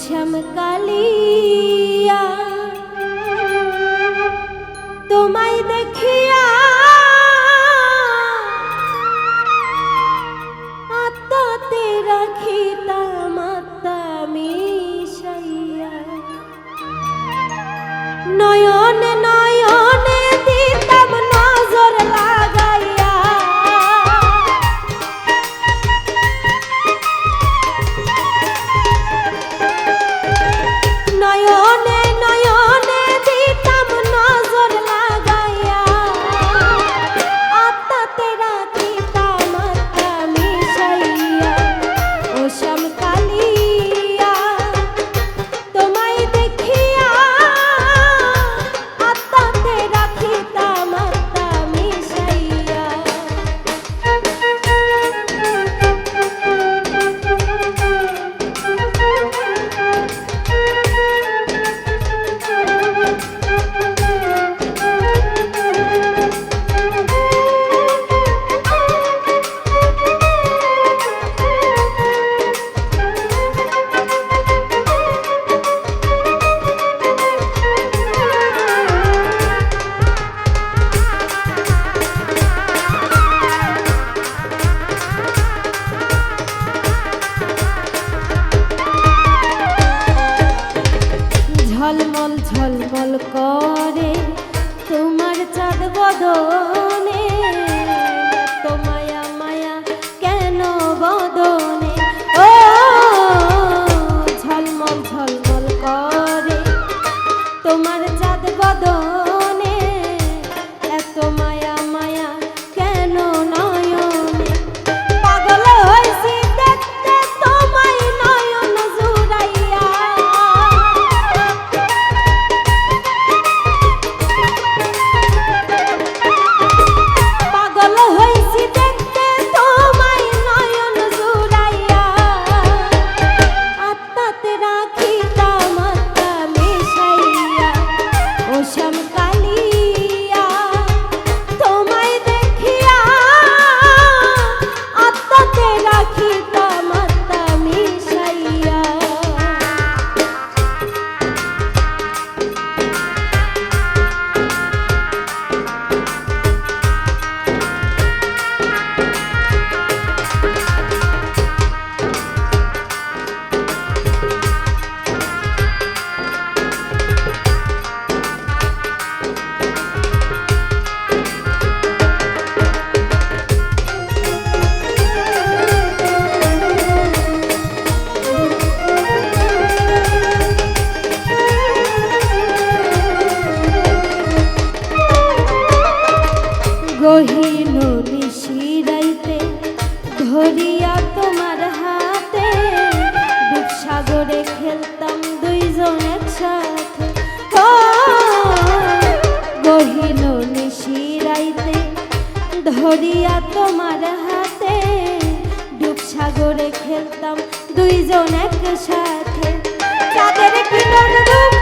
শ্যামকালিয়া তোমায় দেখিয়া আত্মাতে রাখিতাম আত্মা মিশাইয়া নয়নে নয়নে দিতাম নজর লাগাইয়া নয়নে নয়নে দিতাম নজর লাগাইয়া আত্মাতে রাখিতাম আত্মা মিশাইয়া ও শ্যামকালিয়া তোমায় দেখিয়া আত্মাতে রাখিতাম আত্মা মিশাইয়া ঝলমল ঝলমল করে তোমার চাঁদ বদনে তো মায়া মায়া কেন বদনে ও ঝলমল ঝলমল করে তোমার চাঁদ বদনে এত মায়া মায়া কেন নয়নে পাগল হইছি দেখতে তোমায় নয়ন জুড়াইয়া পাগল হইছি দেখতে তোমায় নয়ন জুড়াইয়া আত্মাতে রাখিতাম আত্মা মিশাইয়া ও শ্যামকালিয়া তোমায় দেখিয়া আত্মাতে রাখিতাম আত্মা মিশাইয়া গহীন নিশিরাইতে ধরিয়া তোমার হাতে দুঃসাগরে খেলতাম দুইজন একসাথে ও গহীন নিশিরাইতে ধরিয়া তোমার হাতে দুঃসাগরে খেলতাম দুইজন একসাথে চাঁদের কিরণ